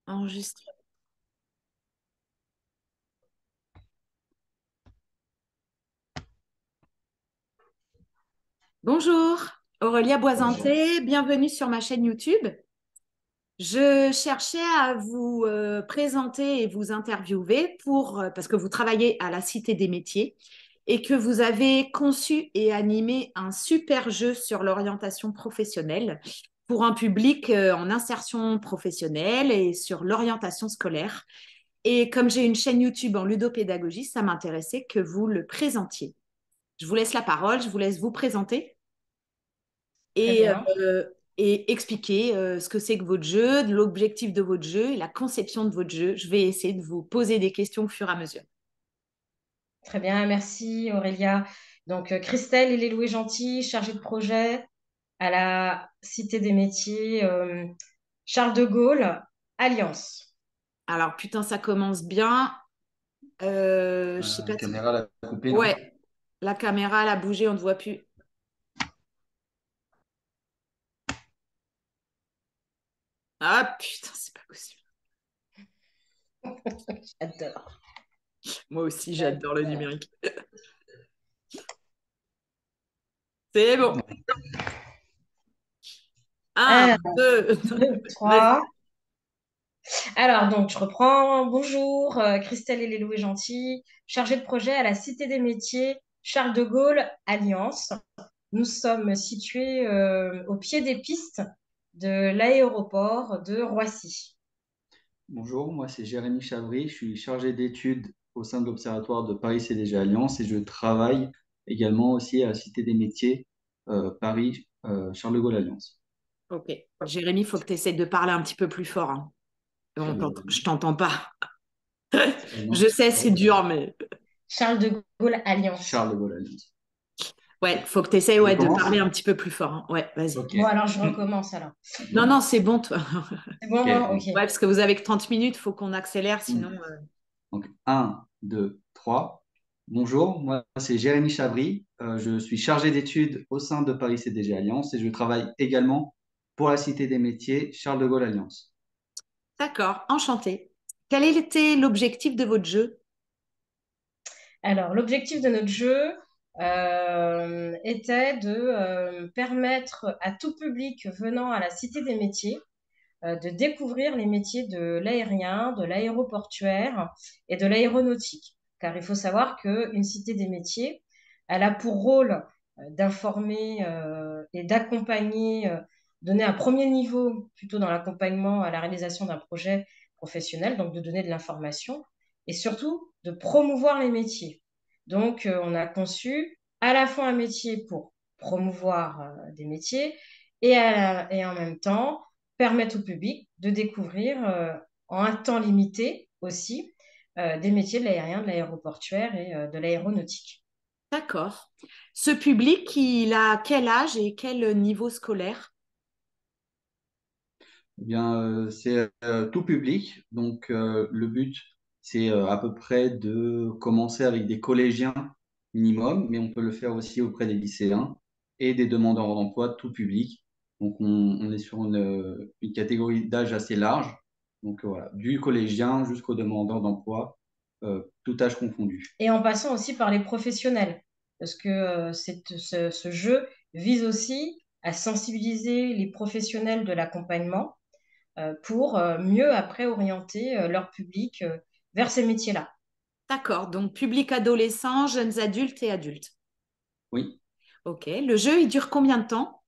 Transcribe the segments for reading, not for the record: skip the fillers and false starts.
Enregistre. Bonjour, Aurélia Bonjour. Boisanté, bienvenue sur ma chaîne YouTube. Je cherchais à vous présenter et vous interviewer parce que vous travaillez à la Cité des métiers et que vous avez conçu et animé un super jeu sur l'orientation professionnelle pour un public en insertion professionnelle et sur l'orientation scolaire. Et comme j'ai une chaîne YouTube en ludopédagogie, ça m'intéressait que vous le présentiez. Je vous laisse la parole, je vous laisse vous présenter Très et, bien. euh, et expliquer ce que c'est que votre jeu, l'objectif de votre jeu et la conception de votre jeu. Je vais essayer de vous poser des questions au fur et à mesure. Très bien. Merci Aurélia. Donc, Christelle et les Louis Gentil, chargée de projet à la Cité des métiers, Charles de Gaulle, Alliance. Alors, putain, ça commence bien. Je sais pas si... Caméra l'a coupé, non? Ouais, la caméra, elle a bougé, on ne te voit plus. Ah, putain, c'est pas possible. J'adore. Moi aussi, j'adore le J'adore. numérique. C'est bon. Un, Un, deux, deux, vas-y. trois. Alors, donc, je reprends. Bonjour, Christelle et les Louis Gentil, chargée de projet à la Cité des métiers, Charles de Gaulle, Alliance. Nous sommes situés au pied des pistes de l'aéroport de Roissy. Bonjour, moi c'est Jérémy Chavry, je suis chargé d'études au sein de l'Observatoire de Paris CDG Alliance et je travaille également aussi à la Cité des métiers Paris Charles de Gaulle Alliance. Ok. Jérémy, il faut que tu essaies de parler un petit peu plus fort, hein. Je t'entends pas. Je sais, c'est dur, mais Charles de Gaulle Alliance. Charles de Gaulle Alliance. ouais, faut que tu essaies Je ouais, de commence? parler un petit peu plus fort, hein. Ouais, vas-y. Ok. Bon, alors je recommence alors. Non, non, c'est bon, toi. C'est bon, Ok, hein. donc, Ok. Ouais, parce que vous avez que 30 minutes, faut qu'on accélère, sinon. donc 1, 2, 3. Bonjour, moi c'est Jérémy Chavry, je suis chargé d'études au sein de Paris CDG Alliance et je travaille également pour la Cité des métiers Charles de Gaulle Alliance. D'accord, enchanté. Quel était l'objectif de votre jeu? Alors, l'objectif de notre jeu était de permettre à tout public venant à la Cité des métiers de découvrir les métiers de l'aérien, de l'aéroportuaire et de l'aéronautique. Car il faut savoir qu'une cité des métiers, elle a pour rôle d'informer et d'accompagner, donner un premier niveau plutôt dans l'accompagnement à la réalisation d'un projet professionnel, donc de donner de l'information et surtout de promouvoir les métiers. Donc, on a conçu à la fois un métier pour promouvoir des métiers et en même temps permettre au public de découvrir en un temps limité aussi des métiers de l'aérien, de l'aéroportuaire et de l'aéronautique. D'accord. Ce public, il a quel âge et quel niveau scolaire? Eh bien, c'est tout public. Donc, le but, c'est à peu près de commencer avec des collégiens minimum, mais on peut le faire aussi auprès des lycéens et des demandeurs d'emploi, tout public. Donc, on est sur une catégorie d'âge assez large. Donc, voilà, du collégien jusqu'au demandeur d'emploi, tout âge confondu. Et en passant aussi par les professionnels, parce que ce jeu vise aussi à sensibiliser les professionnels de l'accompagnement pour mieux après orienter leur public vers ces métiers-là. D'accord, donc public adolescent, jeunes adultes et adultes. Oui. Ok, le jeu, il dure combien de temps?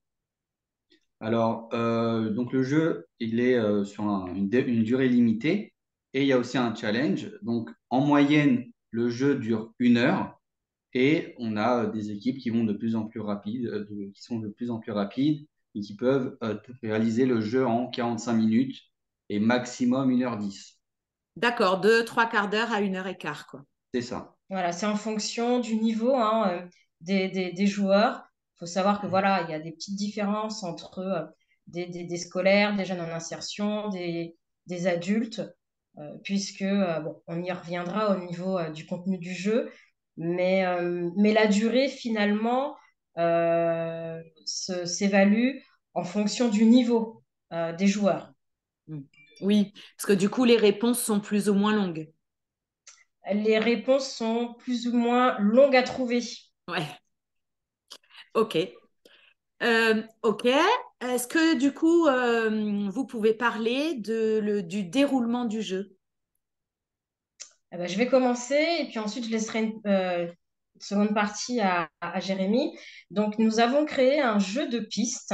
Alors, donc le jeu, il est sur une durée limitée et il y a aussi un challenge. Donc, en moyenne, le jeu dure 1 heure et on a des équipes qui vont de plus en plus rapides, qui sont de plus en plus rapides et qui peuvent réaliser le jeu en 45 minutes et maximum 1h10. D'accord, deux, trois quarts d'heure à 1 heure et quart, quoi. C'est ça. Voilà, c'est en fonction du niveau hein, des joueurs. Il faut savoir que voilà, il y a des petites différences entre des scolaires, des jeunes en insertion, des adultes, puisque bon, on y reviendra au niveau du contenu du jeu, mais la durée finalement s'évalue en fonction du niveau des joueurs. Hmm. Oui, parce que du coup, les réponses sont plus ou moins longues. Les réponses sont plus ou moins longues à trouver. Ouais, ok. Ok. Est-ce que du coup, vous pouvez parler du déroulement du jeu? Eh ben, je vais commencer et puis ensuite je laisserai une seconde partie à Jérémy. Donc, nous avons créé un jeu de pistes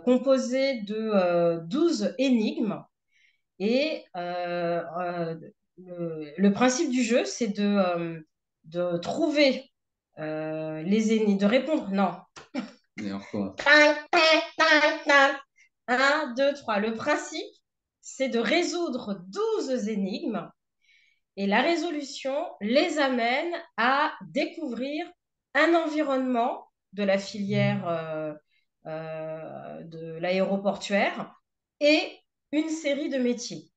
composé de 12 énigmes et le principe du jeu, c'est de trouver les énigmes, de répondre. Non. Et on recommence. Un, deux, trois. Le principe, c'est de résoudre 12 énigmes et la résolution les amène à découvrir un environnement de la filière de l'aéroportuaire et une série de métiers.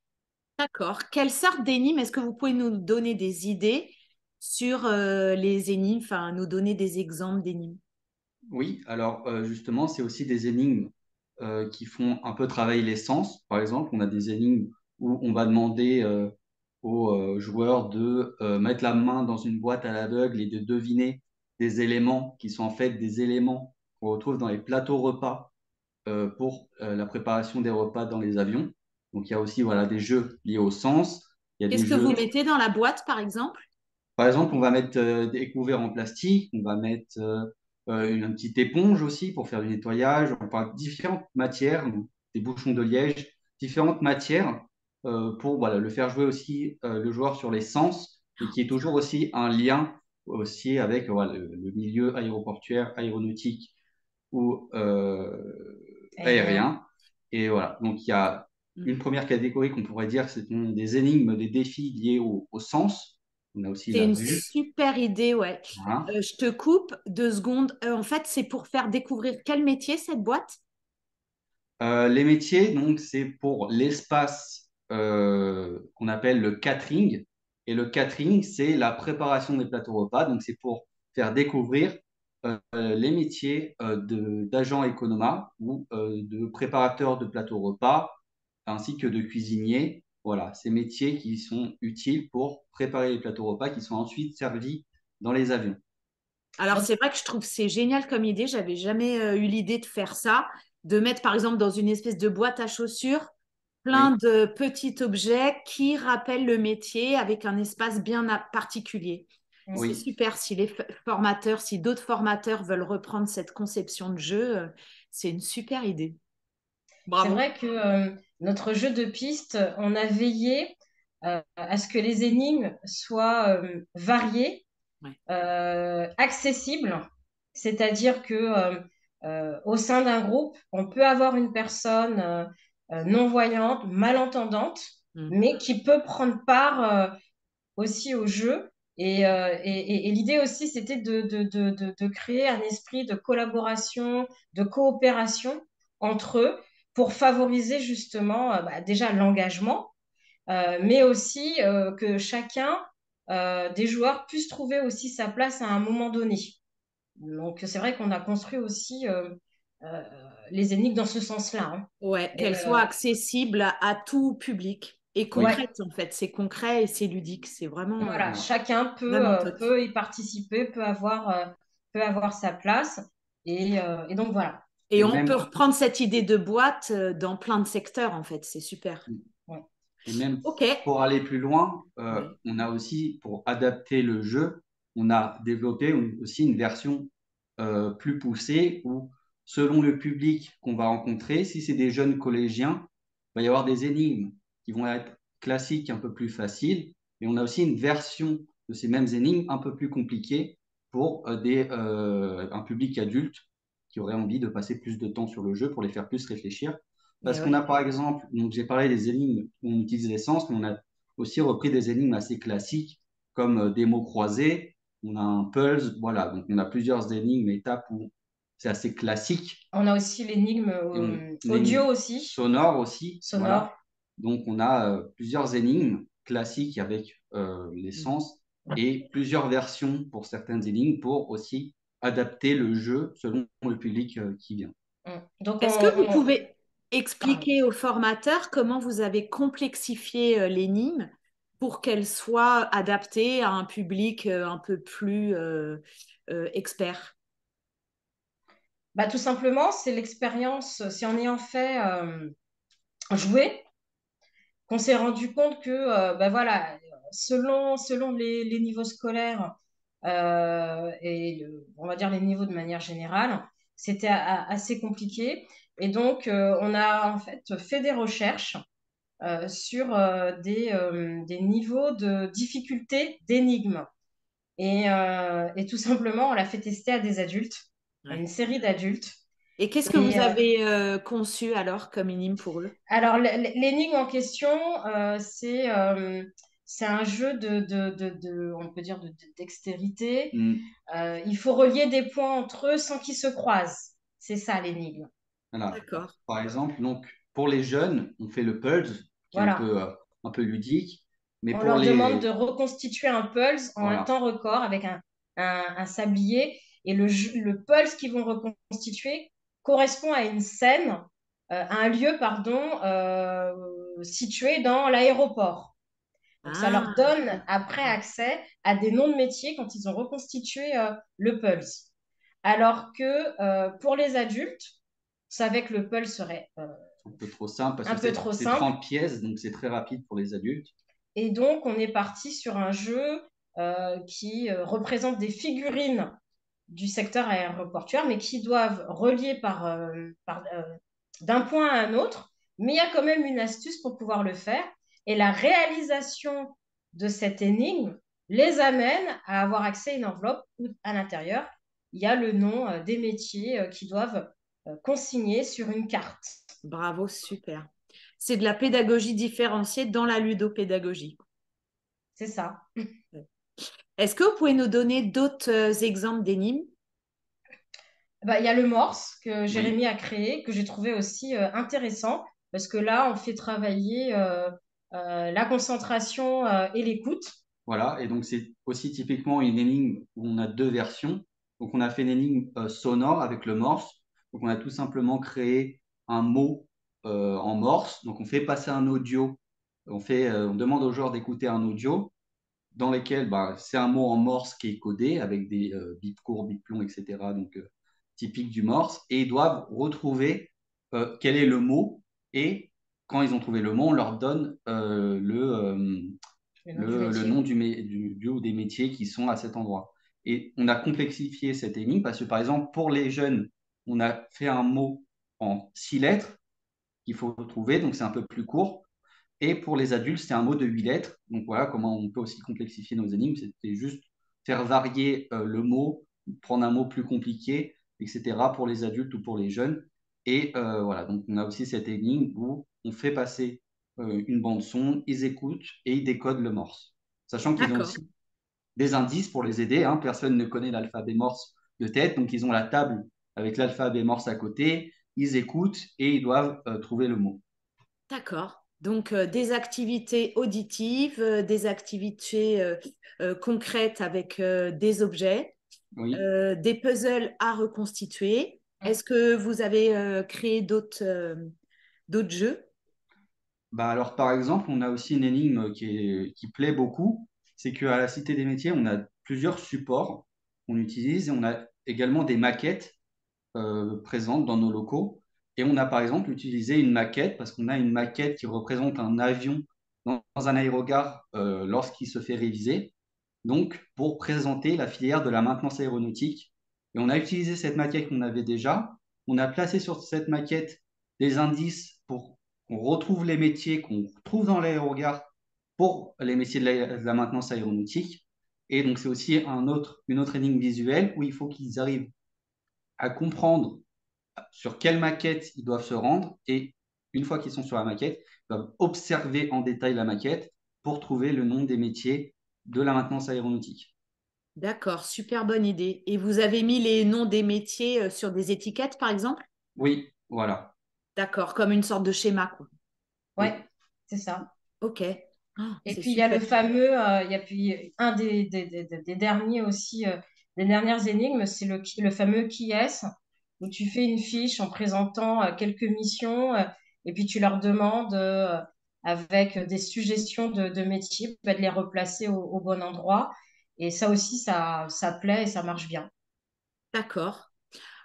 D'accord. Quelle sorte d'énigmes? Est-ce que vous pouvez nous donner des idées sur les énigmes, enfin, nous donner des exemples d'énigmes? Oui, alors justement, c'est aussi des énigmes qui font un peu travailler les sens. Par exemple, on a des énigmes où on va demander aux joueurs de mettre la main dans une boîte à l'aveugle et de deviner des éléments qui sont en fait des éléments qu'on retrouve dans les plateaux repas pour la préparation des repas dans les avions. Donc, il y a aussi voilà, des jeux liés au sens. Il y a des Qu'est-ce que vous jeux, mettez dans la boîte, par exemple? par exemple, on va mettre des couverts en plastique, on va mettre une petite éponge aussi pour faire du nettoyage. On parle de différentes matières, donc des bouchons de liège, différentes matières pour voilà, le faire jouer aussi le joueur sur les sens et qui est toujours aussi un lien aussi avec voilà, le milieu aéroportuaire, aéronautique ou Aérien. aérien. Et voilà, donc il y a une première catégorie qu'on pourrait dire, c'est des énigmes, des défis liés au sens. On a aussi C'est la une vue. super idée, ouais. Voilà. Je te coupe 2 secondes. En fait, c'est pour faire découvrir quel métier cette boîte? Les métiers, donc, c'est pour l'espace qu'on appelle le catering. Et le catering, c'est la préparation des plateaux repas. Donc, c'est pour faire découvrir les métiers d'agents économes ou de préparateurs de plateaux repas, ainsi que de cuisiniers. Voilà, ces métiers qui sont utiles pour préparer les plateaux repas qui sont ensuite servis dans les avions. Alors, Donc, c'est vrai que je trouve que c'est génial comme idée. J'avais jamais eu l'idée de faire ça, de mettre par exemple dans une espèce de boîte à chaussures plein Oui, de petits objets qui rappellent le métier avec un espace bien particulier. C'est oui. super si les formateurs, si d'autres formateurs veulent reprendre cette conception de jeu, c'est une super idée. c'est Bravo. vrai que notre jeu de piste, on a veillé à ce que les énigmes soient variées, Ouais. accessibles, c'est-à-dire que au sein d'un groupe, on peut avoir une personne non-voyante, malentendante, Mm. mais qui peut prendre part aussi au jeu. Et l'idée aussi, c'était de créer un esprit de collaboration, de coopération entre eux pour favoriser justement bah, déjà l'engagement, mais aussi que chacun des joueurs puisse trouver aussi sa place à un moment donné. Donc c'est vrai qu'on a construit aussi euh, les énigmes dans ce sens-là, hein. Ouais, Et qu'elle soit accessible à tout public et Oui, concrète en fait. C'est concret et c'est ludique. C'est vraiment, voilà, voilà. chacun vraiment top. peut y participer, peut avoir sa place. Et donc voilà. Et Et on peut même, reprendre cette idée de boîte dans plein de secteurs en fait. C'est super. Ouais. et même Ok. pour aller plus loin, Ouais. on a aussi, pour adapter le jeu, on a développé aussi une version plus poussée où, selon le public qu'on va rencontrer, si c'est des jeunes collégiens, il va y avoir des énigmes qui vont être classiques, un peu plus faciles. Et on a aussi une version de ces mêmes énigmes un peu plus compliquées pour un public adulte qui aurait envie de passer plus de temps sur le jeu pour les faire plus réfléchir. Parce Mais qu'on a ouais. par exemple, donc j'ai parlé des énigmes où on utilise l'essence, mais on a aussi repris des énigmes assez classiques comme des mots croisés, on a un pulse, voilà. Donc on a plusieurs énigmes, étapes où c'est assez classique. On a aussi l'énigme Et une audio énigme aussi, sonore aussi, voilà. sonore. Donc on a plusieurs énigmes classiques avec les Mm. sens et plusieurs versions pour certaines énigmes pour aussi adapter le jeu selon le public qui vient. Donc Est-ce que vous pouvez. Pardon. expliquer aux formateurs comment vous avez complexifié l'énigme pour qu'elle soit adaptée à un public un peu plus expert. Bah, tout simplement, c'est l'expérience, c'est en ayant fait jouer qu'on s'est rendu compte que, bah, voilà, selon les niveaux scolaires et on va dire les niveaux de manière générale, c'était assez compliqué. Et donc, on a en fait des recherches sur des niveaux de difficulté d'énigmes. Et tout simplement, on l'a fait tester à des adultes, à Ouais. une série d'adultes. Et qu'est-ce que Et vous avez conçu alors comme énime pour eux? alors, l'énigme en question, c'est un jeu on peut dire, de dextérité. Mm. Il faut relier des points entre eux sans qu'ils se croisent. C'est ça l'énigme. Voilà. D'accord. Par exemple, donc, pour les jeunes, on fait le puzzle, qui est Voilà. un peu ludique. Mais On pour leur demande de les... reconstituer un pulse en un Voilà. temps record avec un sablier. Et le pulse qu'ils vont reconstituer correspond à une scène, à un lieu, pardon, situé dans l'aéroport. Donc, ça leur Ah, donne après accès à des noms de métiers quand ils ont reconstitué le pulse. Alors que pour les adultes, on savait que le pulse serait Un peu trop simple, parce un que peu trop c'est simple. 30 pièces, donc c'est très rapide pour les adultes. Et donc, on est parti sur un jeu qui représente des figurines du secteur aéroportuaire, mais qui doivent relier d'un point à un autre. Mais il y a quand même une astuce pour pouvoir le faire. Et la réalisation de cette énigme les amène à avoir accès à une enveloppe où, à l'intérieur, il y a le nom des métiers qui doivent consigner sur une carte. bravo, super. C'est de la pédagogie différenciée dans la ludopédagogie. C'est ça. Est-ce que vous pouvez nous donner d'autres exemples d'énigmes? Bah, il y a le Morse que Oui. Jérémy a créé, que j'ai trouvé aussi intéressant, parce que là, on fait travailler la concentration et l'écoute. Voilà, et donc c'est aussi typiquement une énigme où on a deux versions. Donc on a fait une énigme sonore avec le morse. Donc on a tout simplement créé un mot en morse. Donc on fait passer un audio. On demande aux joueurs d'écouter un audio dans lequel bah, c'est un mot en morse qui est codé avec des bips courts, bips longs, etc. Donc typique du morse. Et ils doivent retrouver quel est le mot. Et quand ils ont trouvé le mot, on leur donne Le nom du le nom métier. du ou des métiers qui sont à cet endroit. Et on a complexifié cette énigme parce que, par exemple, pour les jeunes, on a fait un mot en 6 lettres qu'il faut trouver, donc c'est un peu plus court. Et pour les adultes, c'est un mot de 8 lettres. Donc voilà comment on peut aussi complexifier nos énigmes. C'était juste faire varier le mot, prendre un mot plus compliqué, etc. pour les adultes ou pour les jeunes. Et voilà, donc on a aussi cette énigme où on fait passer une bande son, ils écoutent et ils décodent le morse. Sachant qu'ils ont D'accord. aussi des indices pour les aider, hein. Personne ne connaît l'alphabet morse de tête, donc ils ont la table avec l'alphabet morse à côté, ils écoutent et ils doivent trouver le mot. D'accord. Donc, des activités auditives, des activités concrètes avec des objets, Oui. des puzzles à reconstituer. Est-ce que vous avez créé d'autres jeux? Bah alors, par exemple, on a aussi une énigme qui plaît beaucoup. C'est qu'à la Cité des Métiers, on a plusieurs supports qu'on utilise et on a également des maquettes présentes dans nos locaux. Et on a par exemple utilisé une maquette parce qu'on a une maquette qui représente un avion dans un aérogare lorsqu'il se fait réviser. Donc, pour présenter la filière de la maintenance aéronautique. Et on a utilisé cette maquette qu'on avait déjà. On a placé sur cette maquette des indices pour qu'on retrouve les métiers qu'on trouve dans l'aérogare pour les métiers de la maintenance aéronautique. Et donc, c'est aussi une autre énigme visuelle où il faut qu'ils arrivent à comprendre sur quelle maquette ils doivent se rendre. Et une fois qu'ils sont sur la maquette, ils doivent observer en détail la maquette pour trouver le nom des métiers de la maintenance aéronautique. D'accord, super bonne idée. Et vous avez mis les noms des métiers sur des étiquettes, par exemple? Oui, voilà. D'accord, comme une sorte de schéma, quoi. Oui. Ouais, c'est ça. Ok. Ah, Et c'est puis, il y a super. le fameux, il y a puis un des derniers aussi, des dernières énigmes, c'est le fameux qui est, où tu fais une fiche en présentant quelques missions et puis tu leur demandes, avec des suggestions de métiers, de les replacer au bon endroit. Et ça aussi, ça plaît et ça marche bien. D'accord.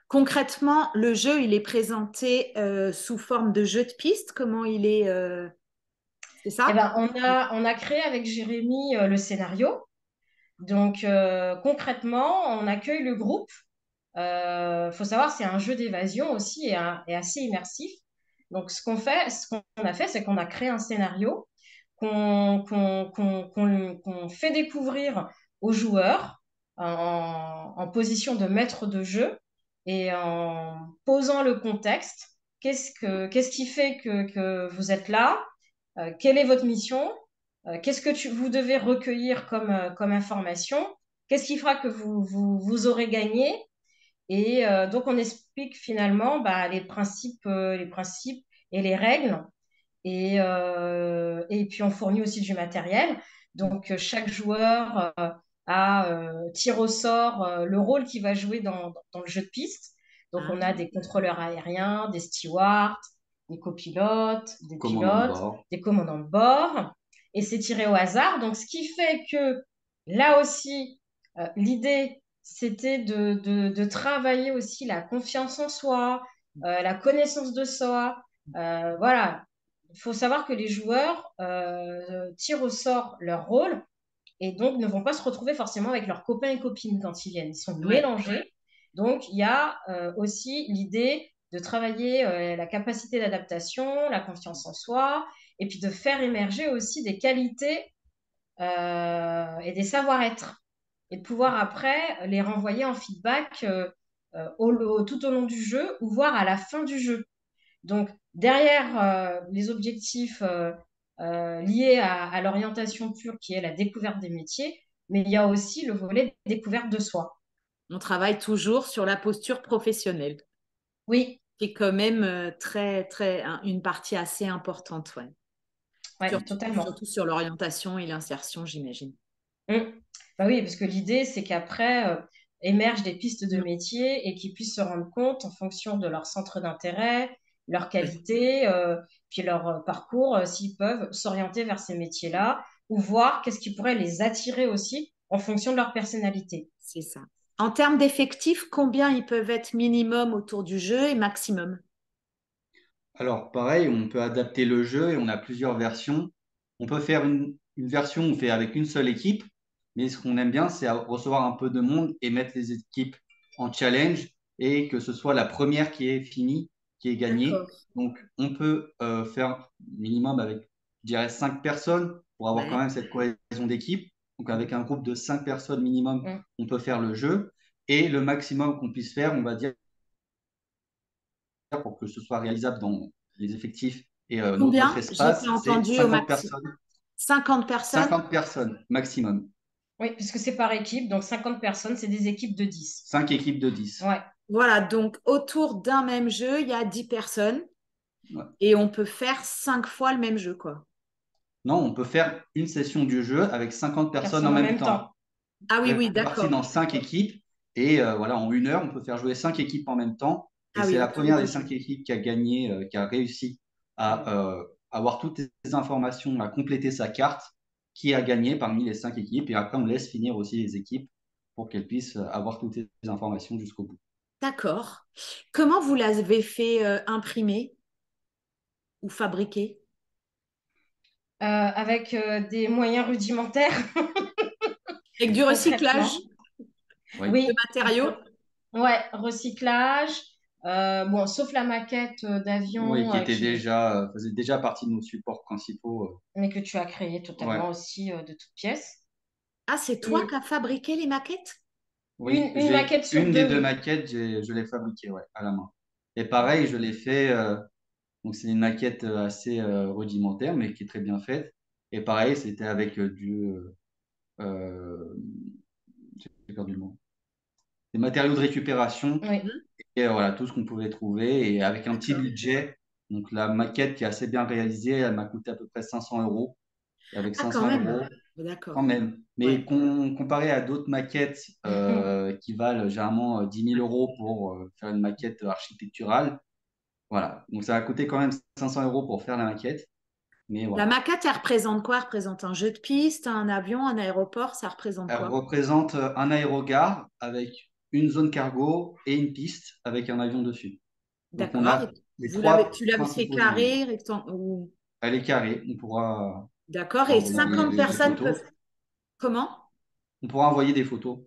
Concrètement, le jeu, il est présenté sous forme de jeu de piste. Comment il est c'est Eh ça? ben, on a créé avec Jérémy le scénario. Donc, concrètement, on accueille le groupe. Faut savoir, c'est un jeu d'évasion aussi et assez immersif. Donc, ce qu'on a fait, c'est qu'on a créé un scénario qu'on fait découvrir aux joueurs en position de maître de jeu et en posant le contexte. Qu'est-ce qui fait que vous êtes là? Quelle est votre mission? Qu'est-ce que vous devez recueillir comme information? Qu'est-ce qui fera que vous aurez gagné? Et donc, on explique finalement bah, les principes et les règles. Et puis, on fournit aussi du matériel. Donc, chaque joueur tire au sort le rôle qu'il va jouer dans le jeu de piste. Donc, Ah, on a des contrôleurs aériens, des stewards, des copilotes, des Commandant de pilotes, bord. des commandants de bord. Et c'est tiré au hasard. Donc, ce qui fait que là aussi, l'idée, c'était de travailler aussi la confiance en soi, la connaissance de soi. Voilà, il faut savoir que les joueurs tirent au sort leur rôle et donc ne vont pas se retrouver forcément avec leurs copains et copines quand ils viennent. Ils sont ouais. mélangés. Donc, il y a aussi l'idée de travailler la capacité d'adaptation, la confiance en soi, et puis de faire émerger aussi des qualités et des savoir-être, et de pouvoir après les renvoyer en feedback tout au long du jeu ou voire à la fin du jeu. Donc, derrière les objectifs liés à l'orientation pure qui est la découverte des métiers, mais il y a aussi le volet découverte de soi. On travaille toujours sur la posture professionnelle, Oui, qui est quand même une partie assez importante, ouais. ouais, Surtout, totalement. surtout sur l'orientation et l'insertion, j'imagine. Mm. Bah oui, parce que l'idée, c'est qu'après émergent des pistes de Mm. métier et qu'ils puissent se rendre compte en fonction de leur centre d'intérêt, leur Ouais, qualité, puis leur parcours, s'ils peuvent s'orienter vers ces métiers-là ou voir qu'est-ce qui pourrait les attirer aussi en fonction de leur personnalité. c'est ça. En termes d'effectifs, combien ils peuvent être minimum autour du jeu et maximum? Alors, pareil, on peut adapter le jeu et on a plusieurs versions. On peut faire une version où on fait avec une seule équipe, mais ce qu'on aime bien, c'est recevoir un peu de monde et mettre les équipes en challenge et que ce soit la première qui est finie, qui est gagnée. D'accord. Donc, on peut faire minimum avec, je dirais, 5 personnes pour avoir quand Ouais. même cette cohésion d'équipe. Donc, avec un groupe de 5 personnes minimum, Mm. on peut faire le jeu. Et le maximum qu'on puisse faire, on va dire, pour que ce soit réalisable dans les effectifs et notre Combien? J'ai espace, pas c'est entendu au 50 maximum. personnes. 50 personnes? 50 personnes maximum. Oui, puisque c'est par équipe, donc 50 personnes, c'est des équipes de 10. 5 équipes de 10. Ouais, Voilà, donc autour d'un même jeu, il y a 10 personnes Ouais. et on peut faire 5 fois le même jeu, quoi. Non, on peut faire une session du jeu avec 50 personnes en personnes en même même temps. temps. Ah oui, oui, Réparties d'accord. dans 5 équipes. Et voilà, en 1 heure, on peut faire jouer 5 équipes en même temps. Et Ah c'est oui, la autour première du des jeu. 5 équipes qui a gagné, qui a réussi à avoir toutes les informations, à compléter sa carte, qui a gagné parmi les 5 équipes. Et après, on laisse finir aussi les équipes pour qu'elles puissent avoir toutes les informations jusqu'au bout. D'accord. Comment vous l'avez fait imprimer ou fabriquer? Avec des moyens rudimentaires, Avec du recyclage concrètement. Oui. de Oui, matériaux? ouais, recyclage. Bon, sauf la maquette Oui, d'avion qui était déjà, faisait déjà partie de nos supports principaux. mais que tu as créé Ouais. totalement aussi de toutes pièces. Ah, c'est toi Et qui as fabriqué les maquettes? Oui, une maquette sur une des deux, deux oui. maquettes, je l'ai fabriquée, ouais, à la main. Et Ouais. pareil, je l'ai fait. Donc c'est une maquette assez rudimentaire, mais qui est très bien faite. Et pareil, c'était avec euh, j'ai perdu le mot. Des matériaux de récupération Oui. Mhm. et voilà tout ce qu'on pouvait trouver et avec un petit D'accord. budget. Donc la maquette qui est assez bien réalisée, elle m'a coûté à peu près 500 euros. Et avec Ah, quand 500 même. euros, quand D'accord. même. Mais Ouais. comparé à d'autres maquettes qui valent généralement 10 000 euros pour faire une maquette architecturale, Voilà. Donc, ça va coûter quand même 500 euros pour faire la maquette. Mais La voilà. maquette, elle représente quoi? Elle représente un jeu de piste, un avion, un aéroport, ça représente Elle quoi? représente un aérogare avec une zone cargo et une piste avec un avion dessus. Donc, on D'accord. Et a les trois tu l'avais fait principaux éléments. carré, ou... Elle est carrée. On pourra D'accord. Et envoyer 50 des personnes photos. peuvent... Comment? On pourra envoyer des photos.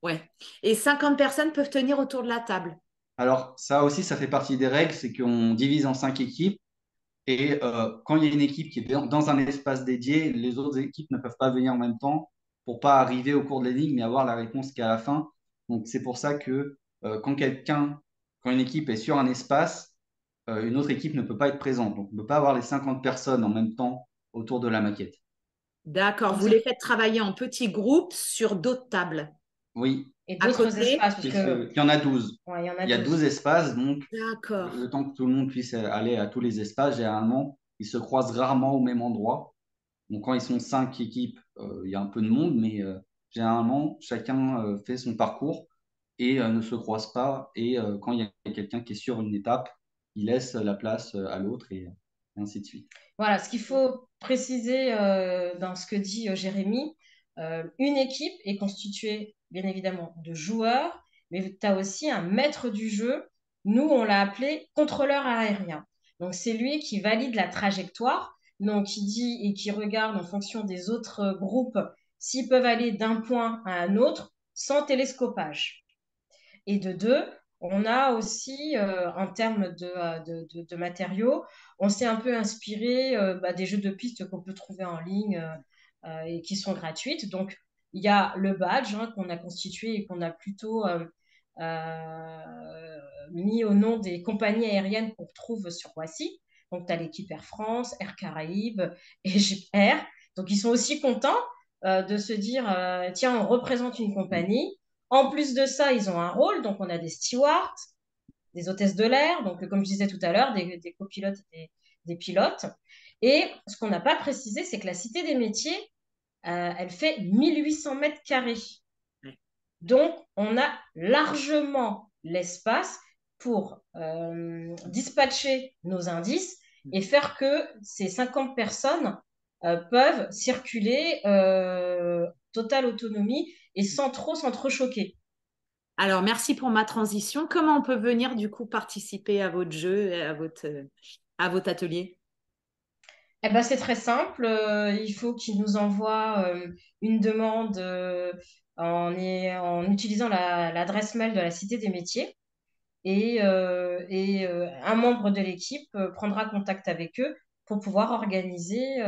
Ouais. Et 50 personnes peuvent tenir autour de la table. Alors, ça aussi, ça fait partie des règles, c'est qu'on divise en 5 équipes. Et quand il y a une équipe qui est dans un espace dédié, les autres équipes ne peuvent pas venir en même temps pour pas arriver au cours de l'énigme et avoir la réponse qu'à la fin. Donc, c'est pour ça que quand une équipe est sur un espace, une autre équipe ne peut pas être présente. Donc, on ne peut pas avoir les 50 personnes en même temps autour de la maquette. D'accord. Donc, Vous les faites travailler en petits groupes sur d'autres tables. Oui, et À d'autres côté? espaces, parce puisque que, il y en a 12. ouais, il y en a Il y a 12 12. espaces, donc D'accord. le temps que tout le monde puisse aller à tous les espaces, généralement, ils se croisent rarement au même endroit. Donc, quand ils sont 5 équipes, il y a un peu de monde, mais généralement, chacun fait son parcours et ne se croise pas. Et quand il y a quelqu'un qui est sur une étape, il laisse la place à l'autre et ainsi de suite. Voilà, ce qu'il faut préciser dans ce que dit Jérémy, une équipe est constituée bien évidemment de joueurs, mais tu as aussi un maître du jeu. Nous, on l'a appelé contrôleur aérien. Donc, c'est lui qui valide la trajectoire, donc qui dit et qui regarde en fonction des autres groupes s'ils peuvent aller d'un point à un autre sans télescopage. Et de deux, on a aussi, en termes de matériaux, on s'est un peu inspiré des jeux de pistes qu'on peut trouver en ligne et qui sont gratuites. Donc, il y a le badge qu'on a constitué et qu'on a plutôt mis au nom des compagnies aériennes qu'on retrouve sur Roissy. Donc, tu as l'équipe Air France, Air Caraïbes, Egypt Air. Donc, ils sont aussi contents de se dire, tiens, on représente une compagnie. En plus de ça, ils ont un rôle. Donc, on a des stewards, des hôtesses de l'air, donc comme je disais tout à l'heure, des copilotes et des pilotes. Et ce qu'on n'a pas précisé, c'est que la Cité des métiers, elle fait 1800 mètres carrés. Donc, on a largement l'espace pour dispatcher nos indices et faire que ces 50 personnes peuvent circuler totale autonomie et sans trop choquer. Alors, merci pour ma transition. Comment on peut venir du coup participer à votre jeu et à votre atelier? Eh ben, c'est très simple. Il faut qu'ils nous envoient une demande en utilisant l'adresse mail de la Cité des métiers. Et un membre de l'équipe prendra contact avec eux pour pouvoir organiser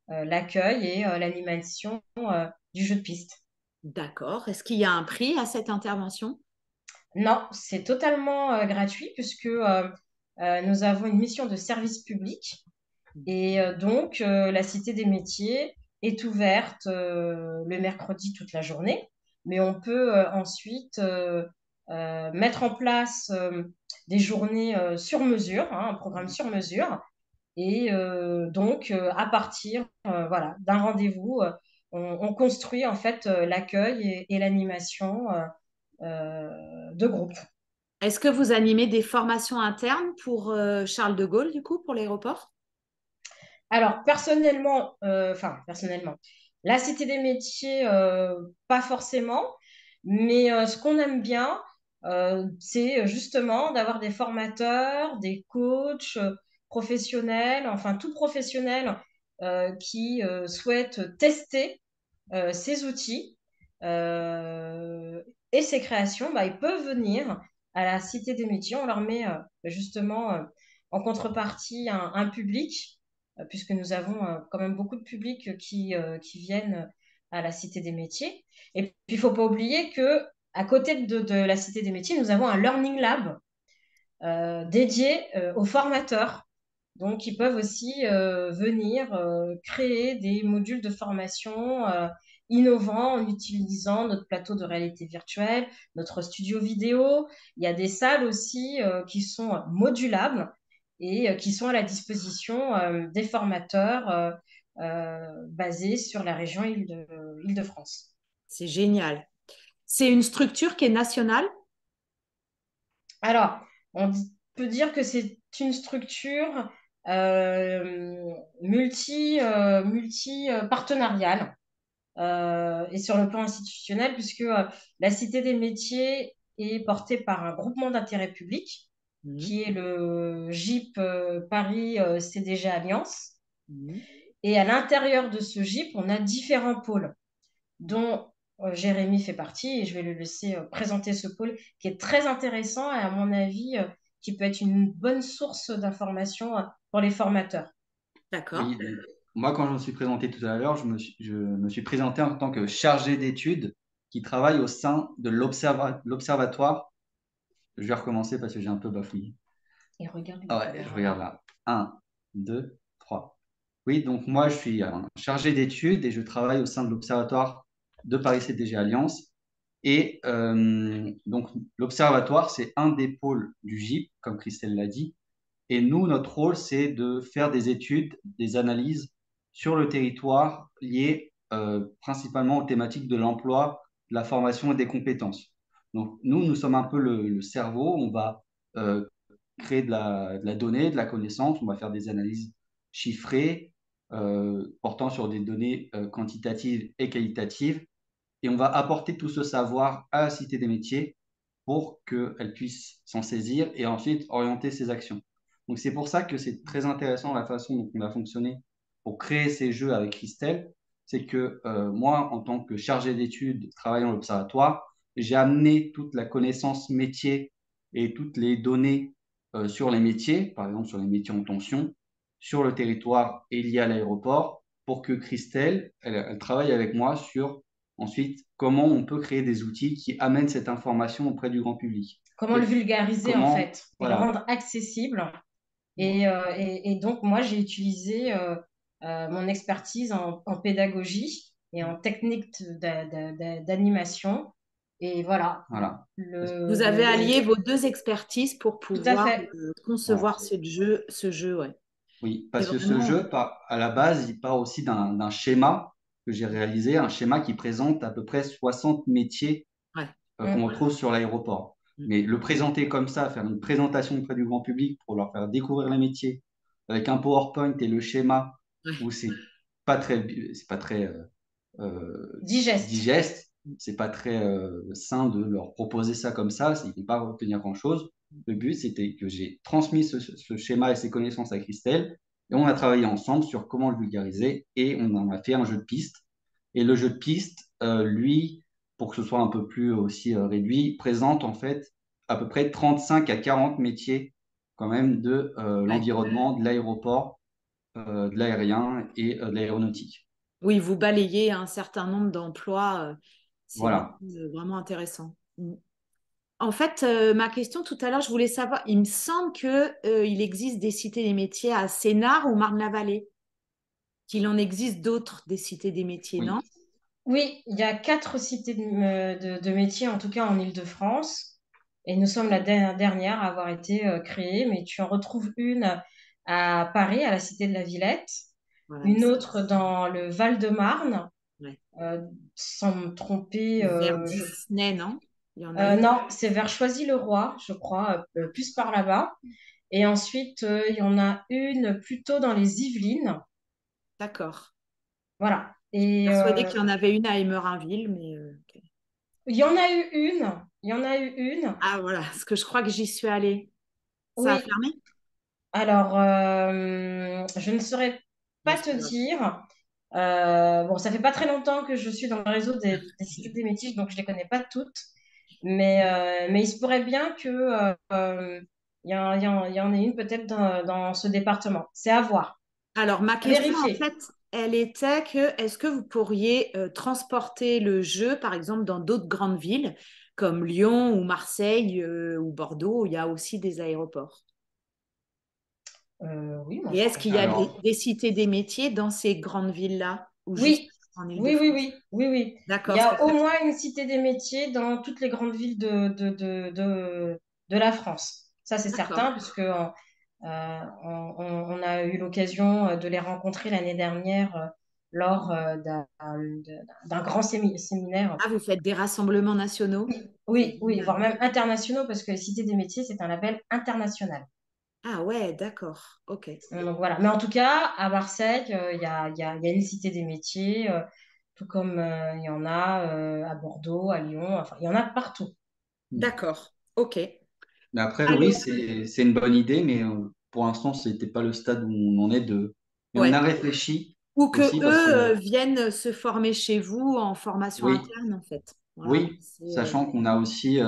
l'accueil et l'animation du jeu de piste. D'accord. Est-ce qu'il y a un prix à cette intervention? Non, c'est totalement gratuit puisque nous avons une mission de service public et donc la Cité des métiers est ouverte le mercredi toute la journée, mais on peut ensuite mettre en place des journées sur mesure, un programme sur mesure. Et donc, à partir voilà, d'un rendez-vous, on construit en fait l'accueil et l'animation de groupe. Est-ce que vous animez des formations internes pour Charles de Gaulle, du coup, pour l'aéroport? Alors, personnellement, la Cité des métiers, pas forcément, mais ce qu'on aime bien, c'est justement d'avoir des formateurs, des coachs professionnels, enfin tout professionnel qui souhaite tester ces outils et ces créations, bah, ils peuvent venir à la Cité des métiers. On leur met justement en contrepartie un public, puisque nous avons quand même beaucoup de publics qui viennent à la Cité des métiers. Et puis, il ne faut pas oublier que à côté de la Cité des métiers, nous avons un Learning Lab dédié aux formateurs. Donc, ils peuvent aussi venir créer des modules de formation innovants en utilisant notre plateau de réalité virtuelle, notre studio vidéo. Il y a des salles aussi qui sont modulables et qui sont à la disposition des formateurs basés sur la région Île-de-France. C'est génial. C'est une structure qui est nationale? Alors, peut dire que c'est une structure multi partenariale et sur le plan institutionnel, puisque la Cité des métiers est portée par un groupement d'intérêt public Mhm. qui est le GIP Paris CDG Alliance. Mhm. Et à l'intérieur de ce GIP, on a différents pôles, dont Jérémy fait partie, et je vais le laisser présenter ce pôle qui est très intéressant et à mon avis, qui peut être une bonne source d'information pour les formateurs. D'accord. Oui, donc, moi, quand je me suis présenté tout à l'heure, je me suis présenté en tant que chargé d'études qui travaille au sein de l'observatoire. Je vais recommencer parce que j'ai un peu bafouillé. Et regarde la Ah ouais, je caméra. regarde là. Un, 2, 3. Oui, donc moi, je suis chargé d'études et je travaille au sein de l'Observatoire de Paris CTG Alliance. Et donc, l'Observatoire, c'est un des pôles du GIP, comme Christelle l'a dit. Et nous, notre rôle, c'est de faire des études, des analyses sur le territoire liées principalement aux thématiques de l'emploi, de la formation et des compétences. Donc, nous sommes un peu le cerveau. On va euh, créer de la donnée, de la connaissance. On va faire des analyses chiffrées portant sur des données quantitatives et qualitatives. Et on va apporter tout ce savoir à la Cité des métiers pour qu'elle puisse s'en saisir et ensuite orienter ses actions. Donc c'est pour ça que c'est très intéressant la façon dont on a fonctionné pour créer ces jeux avec Christelle. C'est que moi, en tant que chargé d'études travaillant à l'Observatoire, j'ai amené toute la connaissance métier et toutes les données sur les métiers, par exemple sur les métiers en tension, sur le territoire et lié à l'aéroport, pour que Christelle, elle travaille avec moi sur ensuite comment on peut créer des outils qui amènent cette information auprès du grand public. Comment le vulgariser en Comment, fait et le voilà, rendre accessible. Et donc, moi, j'ai utilisé mon expertise en pédagogie et en technique d'animation. Et voilà, voilà, Vous avez allié vos deux expertises pour tout à pouvoir fait. voilà. concevoir ce jeu, ouais. Oui, C'est parce que ce vraiment. jeu, à la base, il part aussi d'un schéma que j'ai réalisé, un schéma qui présente à peu près 60 métiers Ouais. qu'on Mm. retrouve sur l'aéroport. Mm. Mais le présenter comme ça, faire une présentation auprès du grand public pour leur faire découvrir les métiers avec un PowerPoint et le schéma Ouais. où c'est pas très Digeste. digeste, c'est pas très sain de leur proposer ça comme ça, ils ne vont pas retenir grand-chose. Le but, c'était que j'ai transmis ce schéma et ces connaissances à Christelle et on a travaillé ensemble sur comment le vulgariser et on en a fait un jeu de piste. Et le jeu de piste, lui, pour que ce soit un peu plus aussi réduit, présente en fait à peu près 35 à 40 métiers quand même de Ouais. l'environnement, de l'aéroport, de l'aérien et de l'aéronautique. Oui, vous balayez un certain nombre d'emplois. C'est Voilà. vraiment intéressant. Mm. En fait, ma question tout à l'heure, je voulais savoir, il me semble que, il existe des cités des métiers à Sénart ou Marne-la-Vallée, qu'il en existe d'autres des cités des métiers, non? Oui. Oui, il y a 4 cités de métiers, en tout cas en Île-de-France. Et nous sommes la dernière à avoir été créée, mais tu en retrouves une à Paris, à la cité de la Villette, Voilà, une autre dans le Val-de-Marne, ouais. euh, sans me tromper, Vers Disney, non? Il y en a une. non, c'est vers Choisy-le-Roi, je crois, plus par là-bas. Et ensuite, il y en a une plutôt dans les Yvelines. D'accord. Voilà. Je suis Et persuadée qu'il y en avait une à Emerainville, mais ok. il y en a eu une. Il y en a eu une. Ah voilà, parce que je crois que j'y suis allée. Ça a Oui, fermé? alors, je ne saurais Bon, pas c'est te pas grave. dire. Bon, ça fait pas très longtemps que je suis dans le réseau des cités des métiers, donc je les connais pas toutes. Mais il se pourrait bien que il y en ait une peut-être dans ce département. C'est à voir, Alors, ma à question, en vérifier. fait, elle était que est-ce que vous pourriez transporter le jeu, par exemple, dans d'autres grandes villes, comme Lyon ou Marseille ou Bordeaux, où il y a aussi des aéroports? Oui, moi Et je est-ce pourrais qu'il y a faire. Alors, des cités des métiers dans ces grandes villes-là, ou juste Oui, en oui, oui, Île-de-France? oui, oui, oui. Il D'accord, y parce qu'en a au fait, moins une cité des métiers dans toutes les grandes villes de la France. Ça, c'est d'accord. certain, puisque on a eu l'occasion de les rencontrer l'année dernière lors d'un grand séminaire. Ah, vous faites des rassemblements nationaux? C'est Oui, oui, génial. voire même internationaux, parce que les cités des métiers, c'est un label international. Ah ouais, d'accord. OK. Donc voilà. Mais en tout cas, à Marseille, il y a une cité des métiers, tout comme il y en a à Bordeaux, à Lyon, enfin, il y en a partout. D'accord. OK. Mais après, oui, Alors, c'est une bonne idée, mais pour l'instant, ce n'était pas le stade où on en est de. Mais on ouais. a réfléchi Ou que aussi parce eux que, viennent se former chez vous en formation oui, interne, en fait. Voilà. oui, sachant qu'on a aussi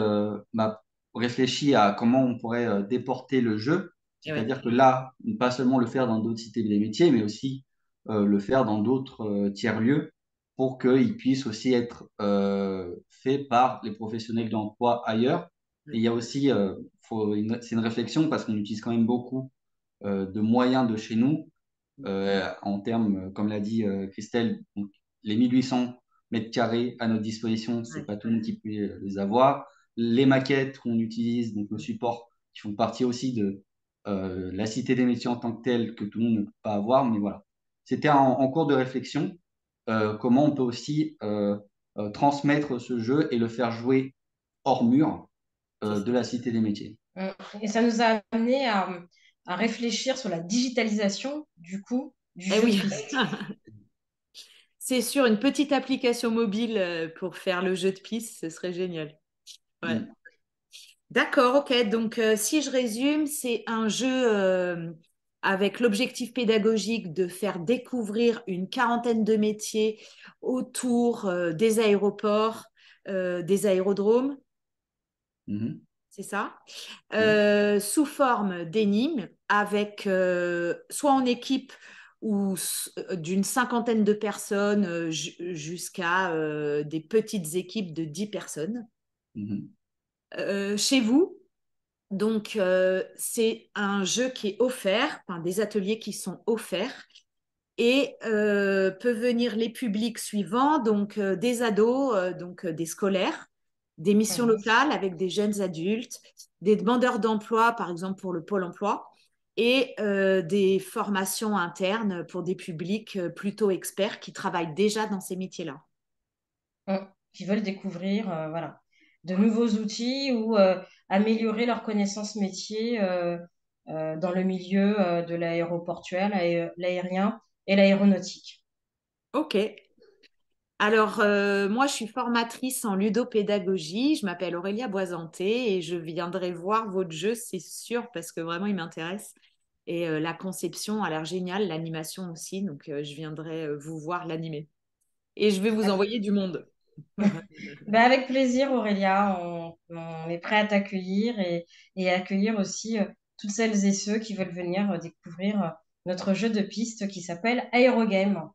réfléchi à comment on pourrait déporter le jeu, Et ouais. c'est-à-dire que là, pas seulement le faire dans d'autres cités des métiers, mais aussi le faire dans d'autres tiers-lieux pour qu'il puisse aussi être fait par les professionnels d'emploi ailleurs. Et Ouais. il y a aussi, c'est une réflexion parce qu'on utilise quand même beaucoup de moyens de chez nous en termes, comme l'a dit Christelle, donc, les 1 800 mètres carrés à notre disposition, c'est Ouais. pas tout le monde qui peut les avoir. Les maquettes qu'on utilise, donc le support, qui font partie aussi de la cité des métiers en tant que telle, que tout le monde ne peut pas avoir, mais voilà. C'était en cours de réflexion, comment on peut aussi transmettre ce jeu et le faire jouer hors mur C'est de ça. la cité des métiers. Mm. Et ça nous a amené à réfléchir sur la digitalisation, du coup, du Eh jeu de oui. piste. C'est sûr, une petite application mobile pour faire le jeu de piste, ce serait génial. Ouais. Mm. D'accord, ok. Donc, si je résume, c'est un jeu avec l'objectif pédagogique de faire découvrir une quarantaine de métiers autour des aéroports, des aérodromes, Mhm. c'est ça, Oui. sous forme d'énigmes, avec soit en équipe ou d'une cinquantaine de personnes jusqu'à des petites équipes de 10 personnes. Mhm. Chez vous, donc, c'est un jeu qui est offert, enfin, des ateliers qui sont offerts et peut venir les publics suivants, donc des ados, donc des scolaires, des missions Mhm. locales avec des jeunes adultes, des demandeurs d'emploi, par exemple pour le Pôle emploi, et des formations internes pour des publics plutôt experts qui travaillent déjà dans ces métiers-là. Mm. Qui veulent découvrir voilà, de nouveaux outils ou améliorer leurs connaissances métiers dans le milieu de l'aéroportuaire, l'aérien et l'aéronautique. Ok. Alors, moi, je suis formatrice en ludopédagogie. Je m'appelle Aurélia Boisanté et je viendrai voir votre jeu, c'est sûr, parce que vraiment, il m'intéresse. Et la conception a l'air géniale, l'animation aussi. Donc, je viendrai vous voir l'animer. Et je vais vous envoyer du monde. Ben, avec plaisir, Aurélia, on est prêt à t'accueillir et accueillir aussi toutes celles et ceux qui veulent venir découvrir notre jeu de piste qui s'appelle Aérogame.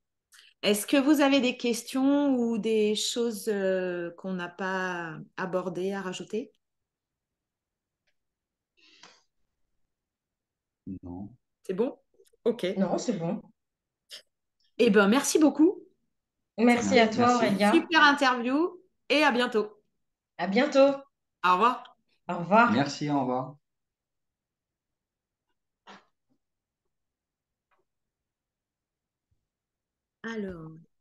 Est-ce que vous avez des questions ou des choses qu'on n'a pas abordées à rajouter? Non. C'est bon? Ok. Non, c'est bon. Eh bien, merci beaucoup. Merci à C'était toi, Merci. une Aurélia. super interview et à bientôt. À bientôt. Au revoir. Au revoir. Merci, au revoir. Alors.